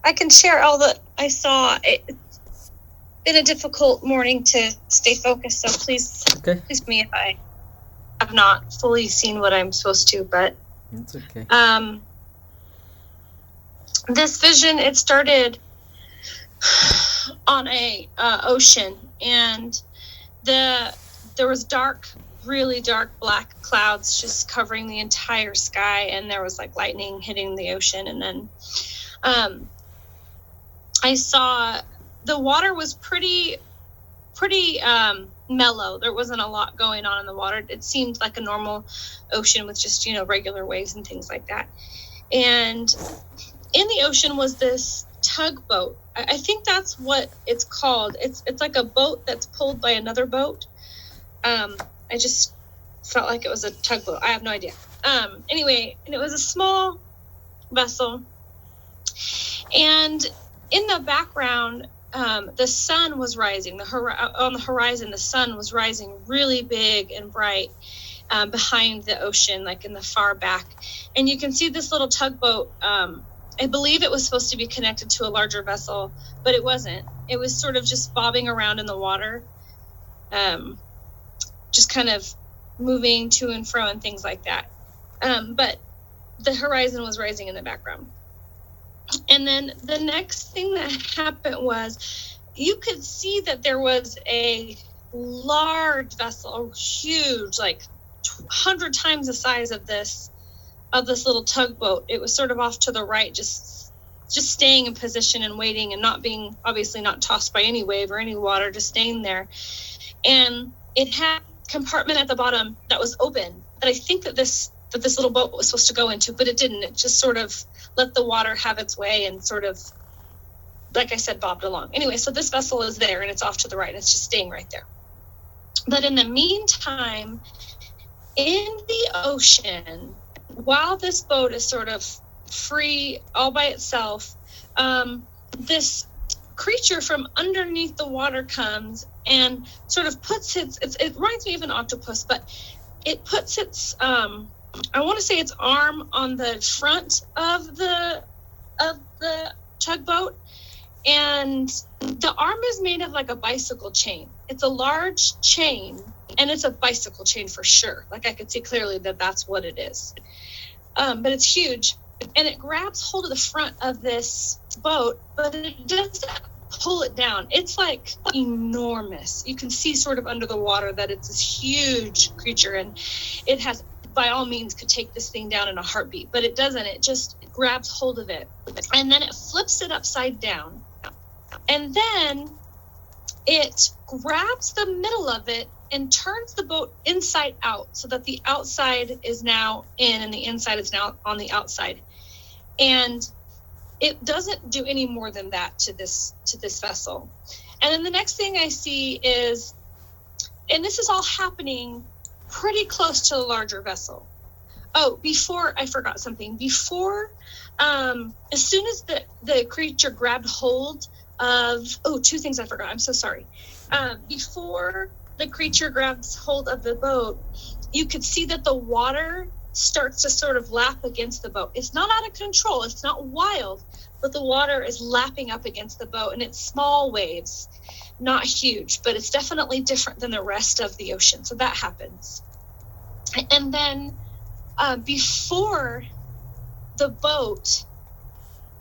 I can share all that I saw. It's been a difficult morning to stay focused, so please me if I have not fully seen what I'm supposed to, but it's okay. This vision, it started on a ocean, and there was really dark black clouds just covering the entire sky, and there was like lightning hitting the ocean. And then I saw the water was pretty mellow. There wasn't a lot going on in the water. It seemed like a normal ocean with just, regular waves and things like that. And in the ocean was this tugboat. I think that's what it's called. It's like a boat that's pulled by another boat. I just felt like it was a tugboat. I have no idea. Anyway, and it was a small vessel. And in the background, the sun was rising. On the horizon, the sun was rising really big and bright behind the ocean, like in the far back. And you can see this little tugboat. I believe it was supposed to be connected to a larger vessel, but it wasn't. It was sort of just bobbing around in the water, just kind of moving to and fro and things like that. But the horizon was rising in the background. And then the next thing that happened was you could see that there was a large vessel, huge, like 100 times the size of this little tugboat. It was sort of off to the right, just staying in position and waiting and not being, obviously not tossed by any wave or any water, just staying there. And it had a compartment at the bottom that was open that I think that this little boat was supposed to go into, but it didn't. It just sort of let the water have its way and sort of, like I said, bobbed along. Anyway, so this vessel is there and it's off to the right and it's just staying right there. But in the meantime, in the ocean, while this boat is sort of free all by itself, this creature from underneath the water comes and sort of puts it reminds me of an octopus, but it puts its I want to say its arm on the front of the tugboat, and the arm is made of like a bicycle chain. It's a large chain, and it's a bicycle chain for sure. Like I could see clearly that that's what it is. But it's huge, and it grabs hold of the front of this boat, but it doesn't pull it down. It's like enormous. You can see sort of under the water that it's this huge creature, and it has, by all means, could take this thing down in a heartbeat, but it doesn't. It just grabs hold of it, and then it flips it upside down, and then it grabs the middle of it and turns the boat inside out so that the outside is now in and the inside is now on the outside. And it doesn't do any more than that to this vessel. And then the next thing I see is, and this is all happening pretty close to a larger vessel. Oh, before, I forgot something. Before, as soon as the creature grabbed hold of, two things I forgot. I'm so sorry. Before the creature grabs hold of the boat, you could see that the water starts to sort of lap against the boat. It's not out of control. It's not wild, but the water is lapping up against the boat, and it's small waves, not huge, but it's definitely different than the rest of the ocean. So that happens. And then before the boat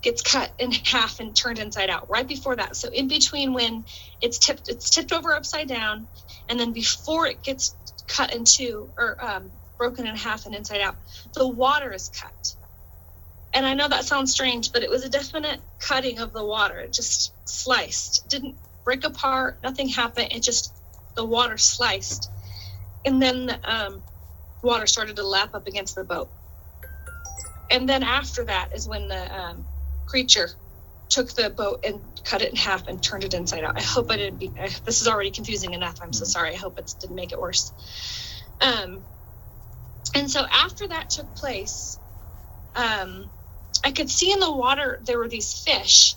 gets cut in half and turned inside out, right before that. So in between when it's tipped over upside down, and then before it gets cut in two, or broken in half and inside out, the water is cut. And I know that sounds strange, but it was a definite cutting of the water. It just sliced. It didn't break apart. Nothing happened. The water sliced. And then the water started to lap up against the boat. And then after that is when the creature took the boat and cut it in half and turned it inside out. I hope this is already confusing enough. I'm so sorry. I hope it didn't make it worse. And so after that took place, I could see in the water there were these fish,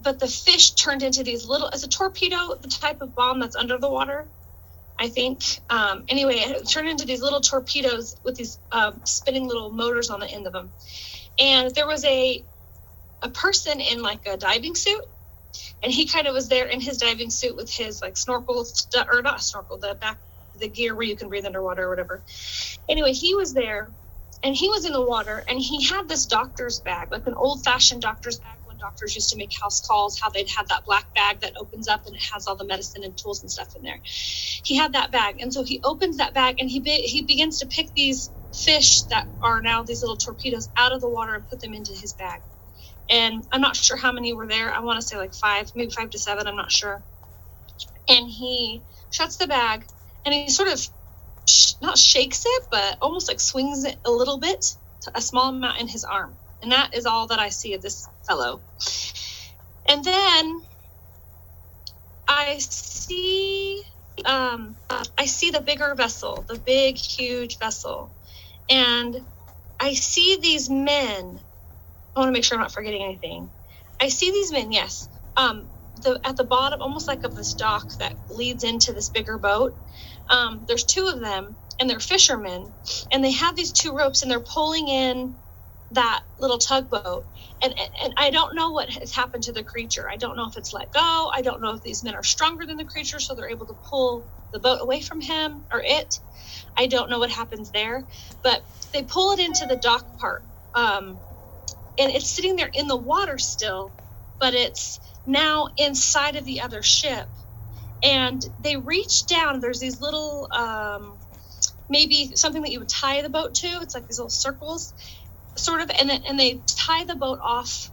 but the fish turned into these little, as a torpedo, the type of bomb that's under the water, I think. Anyway, it turned into these little torpedoes with these spinning little motors on the end of them. And there was a person in like a diving suit, and he kind of was there in his diving suit with his like snorkel, or not snorkel, the gear where you can breathe underwater or whatever. Anyway, he was there, and he was in the water, and he had this doctor's bag, like an old-fashioned doctor's bag when doctors used to make house calls, how they'd have that black bag that opens up and it has all the medicine and tools and stuff in there. He had that bag, and so he opens that bag, and he begins to pick these fish that are now these little torpedoes out of the water and put them into his bag. And I'm not sure how many were there. I want to say like 5, maybe 5 to 7. I'm not sure. And he shuts the bag, and he sort of not shakes it, but almost like swings it a little bit, to a small amount in his arm. And that is all that I see of this fellow. And then I see the bigger vessel, the big, huge vessel. And I see these men. I want to make sure I'm not forgetting anything. I see these men, yes. At the bottom, almost like of this dock that leads into this bigger boat, there's 2 of them, and they're fishermen, and they have these 2 ropes, and they're pulling in that little tugboat. And I don't know what has happened to the creature. I don't know if it's let go. I don't know if these men are stronger than the creature, so they're able to pull the boat away from him or it. I don't know what happens there, but they pull it into the dock part. And it's sitting there in the water still, but it's now inside of the other ship. And they reach down. There's these little, maybe something that you would tie the boat to. It's like these little circles, sort of, and they tie the boat off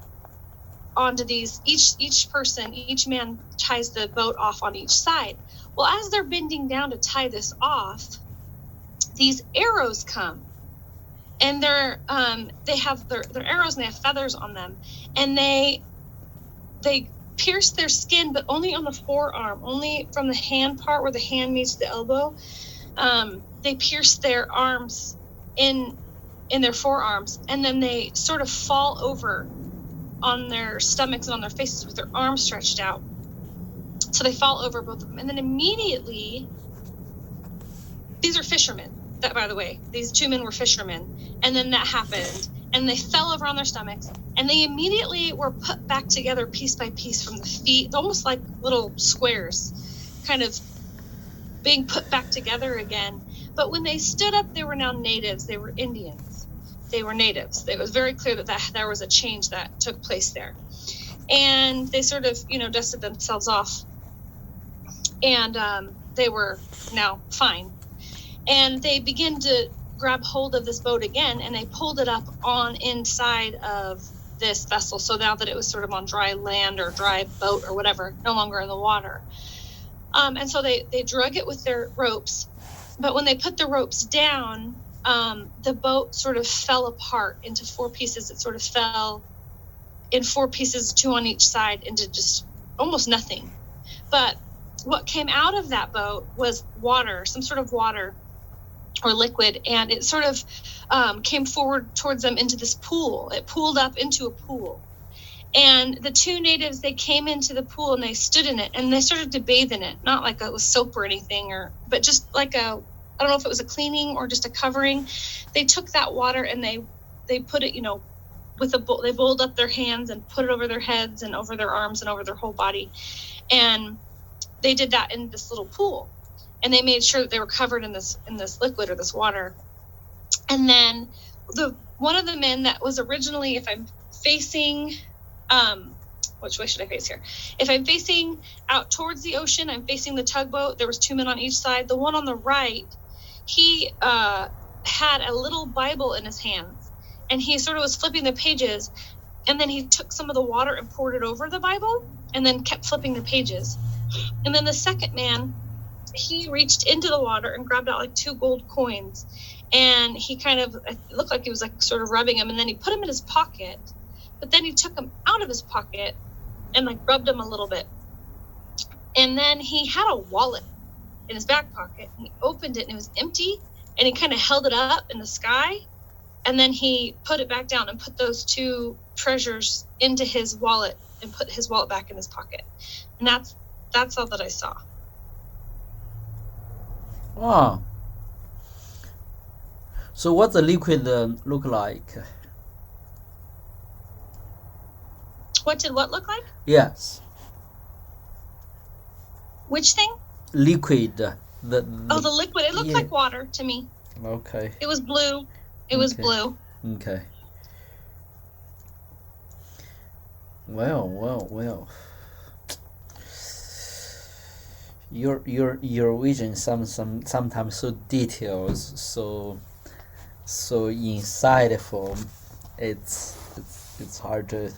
onto these. Each man ties the boat off on each side. Well, as they're bending down to tie this off, these arrows come. And they have their arrows, and they have feathers on them, and they pierce their skin, but only on the forearm, only from the hand part where the hand meets the elbow. They pierce their arms in their forearms, and then they sort of fall over on their stomachs and on their faces with their arms stretched out. So they fall over, both of them, and then immediately, these are fishermen. That, by the way, these 2 men were fishermen, and then that happened, and they fell over on their stomachs, and they immediately were put back together piece by piece from the feet, almost like little squares, kind of being put back together again. But when they stood up, they were now natives. They were Indians. They were natives. It was very clear that there was a change that took place there. And they sort of, dusted themselves off, and they were now fine. And they begin to grab hold of this boat again, and they pulled it up on inside of this vessel. So now that it was sort of on dry land or dry boat or whatever, no longer in the water. And so they drug it with their ropes. But when they put the ropes down, the boat sort of fell apart into 4 pieces. It sort of fell in 4 pieces, 2 on each side, into just almost nothing. But what came out of that boat was water, some sort of water or liquid, and it sort of came forward towards them into this pool. It pooled up into a pool. And the 2 natives, they came into the pool, and they stood in it, and they started to bathe in it. Not like it was soap or anything, but just like I don't know if it was a cleaning or just a covering. They took that water, and they put it, with they bowled up their hands and put it over their heads and over their arms and over their whole body. And they did that in this little pool. And they made sure that they were covered in this liquid or this water. And then one of the men that was originally, if I'm facing, which way should I face here? If I'm facing out towards the ocean, I'm facing the tugboat. There was 2 men on each side. The one on the right, he had a little Bible in his hands, and he sort of was flipping the pages. And then he took some of the water and poured it over the Bible, and then kept flipping the pages. And then the second man, he reached into the water and grabbed out like 2 gold coins, and he it looked like he was like sort of rubbing them, and then he put them in his pocket, but then he took them out of his pocket and like rubbed them a little bit. And then he had a wallet in his back pocket, and he opened it, and it was empty, and he kind of held it up in the sky, and then he put it back down and put those 2 treasures into his wallet and put his wallet back in his pocket. And that's all that I saw. Wow. So what the liquid look like? What did what look like? Yes. Which thing? Liquid. The liquid. It looked like water to me. Okay. It was blue. It was blue. Okay. Well. Your vision sometimes so detailed, so insightful. It's hard to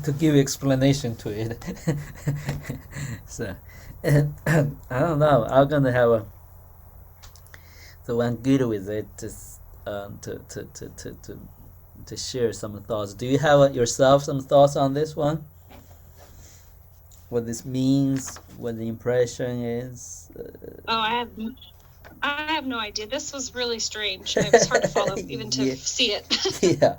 to give explanation to it. So I don't know. I'm gonna have the one good with it, just to share some thoughts. Do you have yourself some thoughts on this one? What this means? What the impression is? Oh, I have no idea. This was really strange. It was hard to follow, even to see it. Yeah.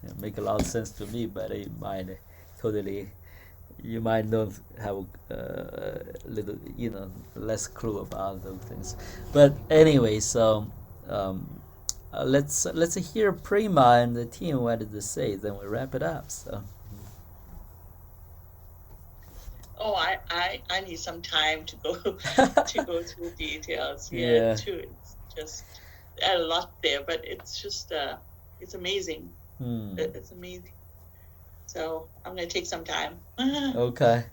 It make a lot of sense to me, but it might totally. You might not have little, less clue about those things. But anyway, so let's hear Prima and the team what did they say. Then we wrap it up. So. Oh, I need some time to go through details. Yeah. Too. It's just a lot there, but it's just it's amazing. It's amazing. So I'm gonna take some time. Okay.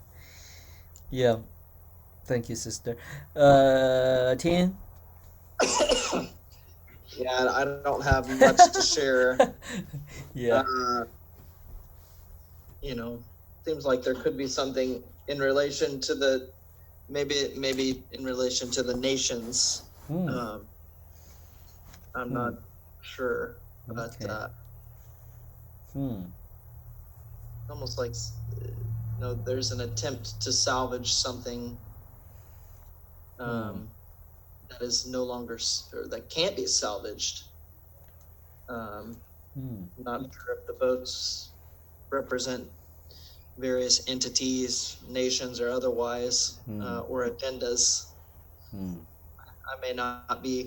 Yeah. Thank you, sister. Tien? Yeah, I don't have much to share. Yeah. Seems like there could be something in relation to the maybe in relation to the nations. I'm not sure, but almost like there's an attempt to salvage something that is no longer, or that can't be salvaged. Not sure if the boats represent various entities, nations or otherwise, or agendas. I may not be